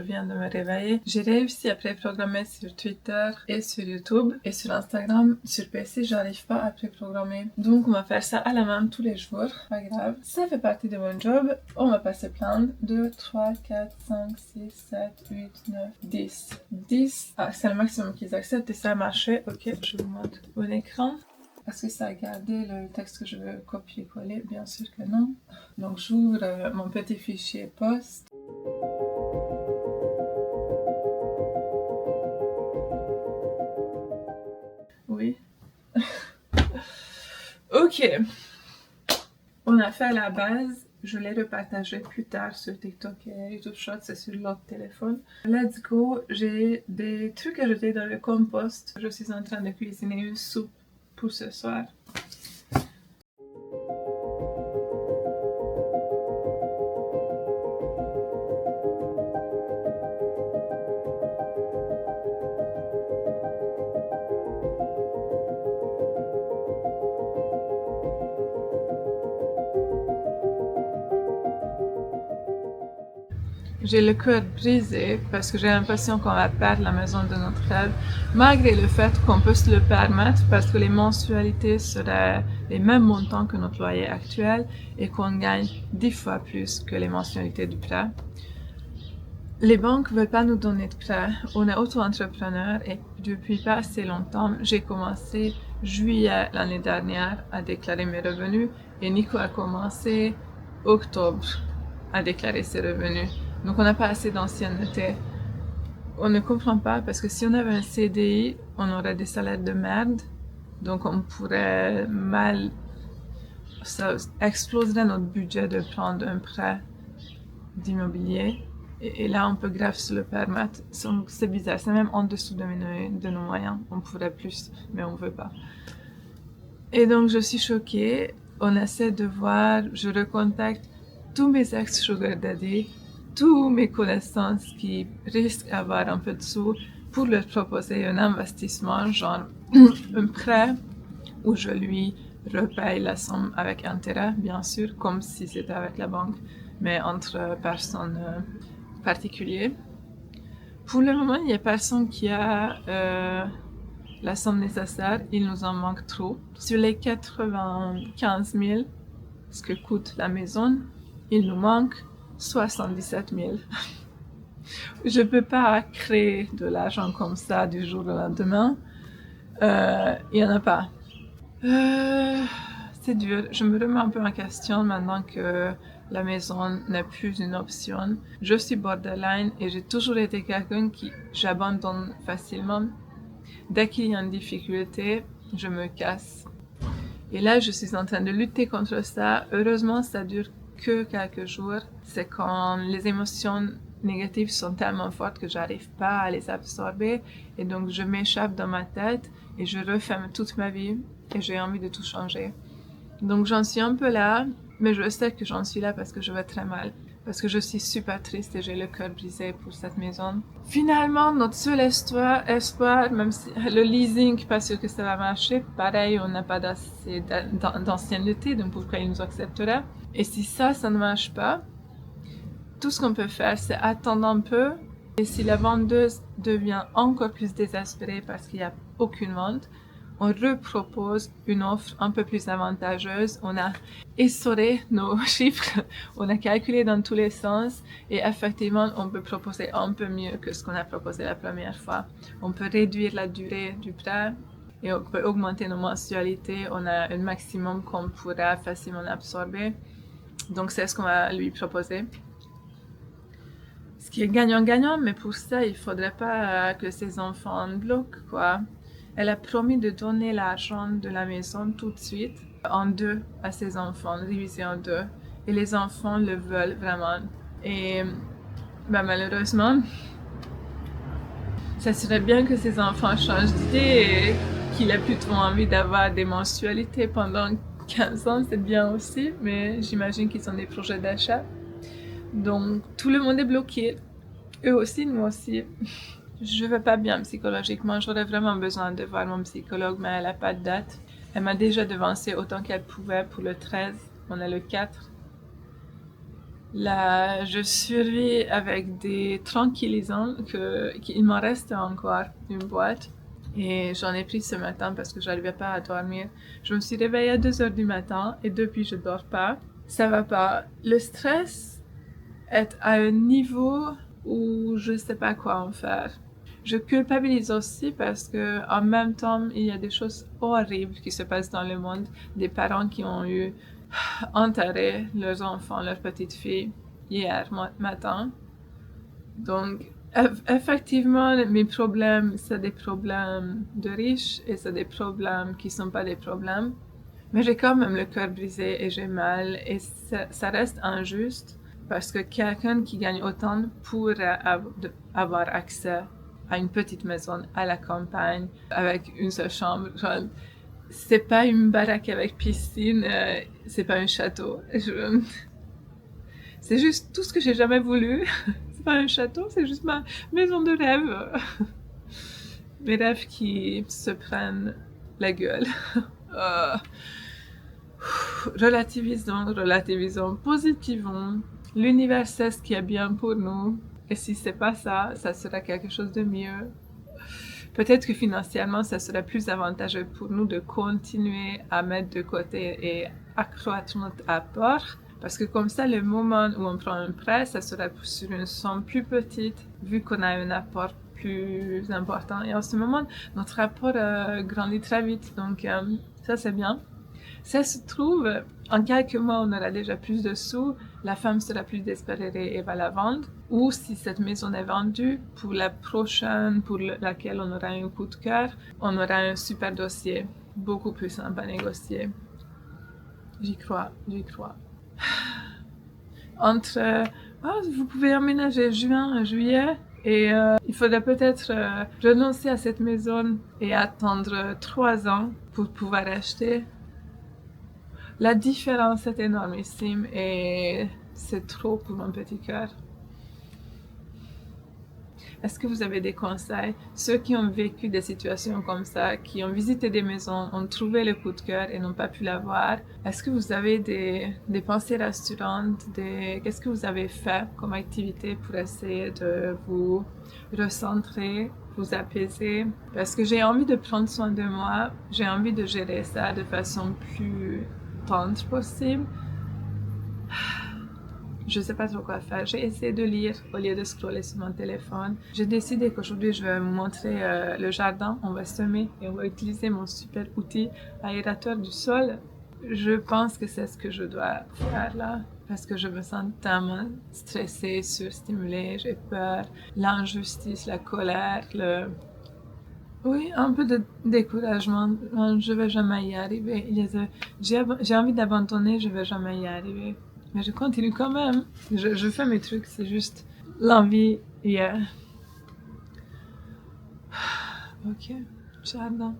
Je viens de me réveiller. J'ai réussi à préprogrammer sur Twitter et sur YouTube et sur Instagram. Sur PC, j'arrive pas à préprogrammer. Donc on va faire ça à la main tous les jours. Pas grave. Ça fait partie de mon job. On va pas se plaindre. 2, 3, 4, 5, 6, 7, 8, 9, 10. 10. Ah, c'est le maximum qu'ils acceptent et ça a marché. Ok, je vous montre mon écran. Est-ce que ça a gardé le texte que je veux copier-coller? Bien sûr que non. Donc j'ouvre mon petit fichier post. Oui. Ok. On a fait la base. Je l'ai repartagé plus tard sur TikTok et YouTube Shorts, c'est sur l'autre téléphone. Let's go. J'ai des trucs à jeter dans le compost. Je suis en train de cuisiner une soupe pour ce soir. J'ai le cœur brisé parce que j'ai l'impression qu'on va perdre la maison de notre rêve, malgré le fait qu'on peut se le permettre parce que les mensualités seraient les mêmes montants que notre loyer actuel et qu'on gagne 10 fois plus que les mensualités du prêt. Les banques ne veulent pas nous donner de prêt. On est auto-entrepreneur et depuis pas assez longtemps, j'ai commencé juillet l'année dernière à déclarer mes revenus et Nico a commencé octobre à déclarer ses revenus. Donc on n'a pas assez d'ancienneté. On ne comprend pas parce que si on avait un CDI, on aurait des salaires de merde. Donc on pourrait mal... Ça exploserait notre budget de prendre un prêt d'immobilier. Et là, on peut grave se le permettre. C'est bizarre, c'est même en dessous de nos moyens. On pourrait plus, mais on veut pas. Et donc je suis choquée. On essaie de voir, je recontacte tous mes ex-sugar daddy, tous mes connaissances qui risquent d'avoir un peu de sous pour leur proposer un investissement, genre un prêt où je lui repaye la somme avec intérêt, bien sûr, comme si c'était avec la banque, mais entre personnes particulières. Pour le moment, il n'y a personne qui a la somme nécessaire, il nous en manque trop. Sur les 95 000, ce que coûte la maison, il nous manque 77 000. Je peux pas créer de l'argent comme ça du jour au lendemain. Il y en a pas. C'est dur. Je me remets un peu en question maintenant que la maison n'est plus une option. Je suis borderline et j'ai toujours été quelqu'un qui j'abandonne facilement. Dès qu'il y a une difficulté, je me casse. Et là, je suis en train de lutter contre ça. Heureusement, ça dure que quelques jours. C'est quand les émotions négatives sont tellement fortes que j'arrive pas à les absorber. Et donc, je m'échappe dans ma tête et je referme toute ma vie et j'ai envie de tout changer. Donc, j'en suis un peu là, mais je sais que j'en suis là parce que je vais très mal. Parce que je suis super triste et j'ai le cœur brisé pour cette maison. Finalement, notre seul espoir, même si le leasing, pas sûr que ça va marcher, pareil, on n'a pas assez d'ancienneté, donc pourquoi ils nous accepteraient? Et si ça ne marche pas, tout ce qu'on peut faire, c'est attendre un peu. Et si la vendeuse devient encore plus désespérée parce qu'il n'y a aucune vente, on repropose une offre un peu plus avantageuse. On a essoré nos chiffres, on a calculé dans tous les sens et effectivement, on peut proposer un peu mieux que ce qu'on a proposé la première fois. On peut réduire la durée du prêt et on peut augmenter nos mensualités. On a un maximum qu'on pourra facilement absorber. Donc, c'est ce qu'on va lui proposer. Ce qui est gagnant-gagnant, mais pour ça, il faudrait pas que ses enfants bloquent, quoi. Elle a promis de donner l'argent de la maison tout de suite, en deux, à ses enfants, divisé en deux. Et les enfants le veulent vraiment. Et malheureusement, ça serait bien que ses enfants changent d'idée et qu'il ait plutôt envie d'avoir des mensualités pendant 15 ans, c'est bien aussi, mais j'imagine qu'ils ont des projets d'achat. Donc, tout le monde est bloqué. Eux aussi, nous aussi. Je vais pas bien psychologiquement, j'aurais vraiment besoin de voir mon psychologue, mais elle a pas de date. Elle m'a déjà devancé autant qu'elle pouvait pour le 13, on est le 4. Là, je survis avec des tranquillisants qu'il m'en reste encore une boîte. Et j'en ai pris ce matin parce que j'arrivais pas à dormir. Je me suis réveillée à 2 heures du matin et depuis je dors pas. Ça va pas. Le stress est à un niveau où je sais pas quoi en faire. Je culpabilise aussi parce que en même temps, il y a des choses horribles qui se passent dans le monde. Des parents qui ont eu enterré leurs enfants, leurs petites filles hier matin. Donc, effectivement, mes problèmes, c'est des problèmes de riches et c'est des problèmes qui sont pas des problèmes. Mais j'ai quand même le cœur brisé et j'ai mal et ça reste injuste parce que quelqu'un qui gagne autant pourrait avoir accès à une petite maison à la campagne avec une seule chambre. Genre, c'est pas une baraque avec piscine, c'est pas un château. C'est juste tout ce que j'ai jamais voulu. C'est pas un château, c'est juste ma maison de rêve. Mes rêves qui se prennent la gueule. Euh, relativisons, positivons. L'univers sait ce qui est bien pour nous. Et si c'est pas ça, ça sera quelque chose de mieux. Peut-être que financièrement, ça serait plus avantageux pour nous de continuer à mettre de côté et accroître notre apport. Parce que comme ça, le moment où on prend un prêt, ça sera sur une somme plus petite, vu qu'on a un apport plus important. Et en ce moment, notre apport grandit très vite. Donc, ça, c'est bien. Ça se trouve, en quelques mois, on aura déjà plus de sous, la femme sera plus désespérée et va la vendre. Ou si cette maison est vendue, pour la prochaine, pour laquelle on aura un coup de cœur, on aura un super dossier, beaucoup plus simple à négocier. J'y crois, j'y crois. Entre, vous pouvez emménager juin, juillet, et il faudrait peut-être renoncer à cette maison et attendre 3 ans pour pouvoir acheter. La différence est énormissime et c'est trop pour mon petit cœur. Est-ce que vous avez des conseils? Ceux qui ont vécu des situations comme ça, qui ont visité des maisons, ont trouvé le coup de cœur et n'ont pas pu l'avoir, est-ce que vous avez des pensées rassurantes? Qu'est-ce que vous avez fait comme activité pour essayer de vous recentrer, vous apaiser? Parce que j'ai envie de prendre soin de moi, j'ai envie de gérer ça de façon plus tendre possible. Je sais pas trop quoi faire. J'ai essayé de lire au lieu de scroller sur mon téléphone. J'ai décidé qu'aujourd'hui, je vais vous montrer le jardin. On va semer et on va utiliser mon super outil aérateur du sol. Je pense que c'est ce que je dois faire là. Parce que je me sens tellement stressée, surstimulée, j'ai peur. L'injustice, la colère, Oui, un peu de découragement. Je vais jamais y arriver. J'ai envie d'abandonner, je vais jamais y arriver. Mais je continue quand même. Je fais mes trucs, c'est juste l'envie. Yeah. Ok, jardin.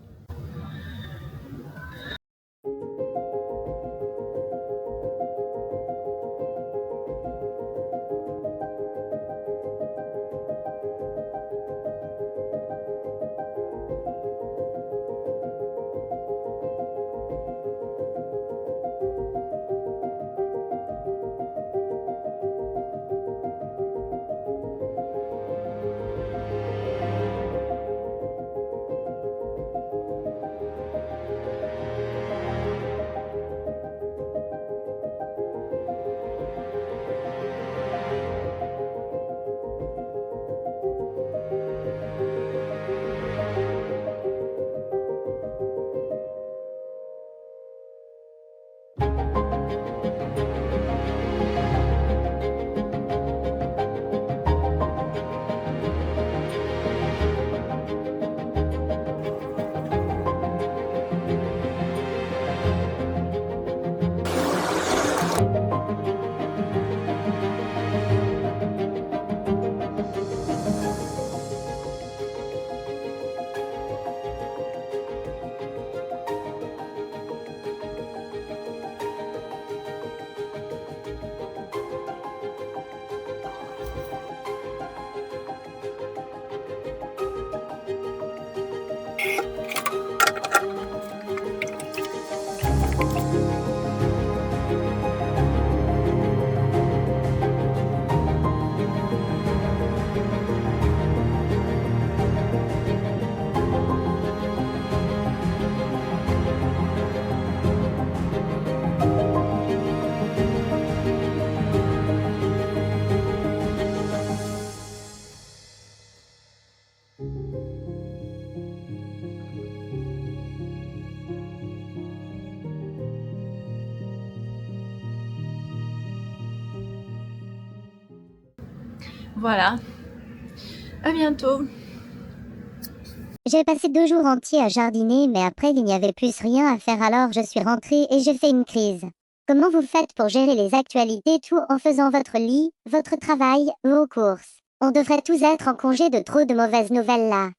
Voilà. À bientôt. J'ai passé 2 jours entiers à jardiner, mais après il n'y avait plus rien à faire, alors je suis rentrée et j'ai fait une crise. Comment vous faites pour gérer les actualités tout en faisant votre lit, votre travail, vos courses? On devrait tous être en congé de trop de mauvaises nouvelles là.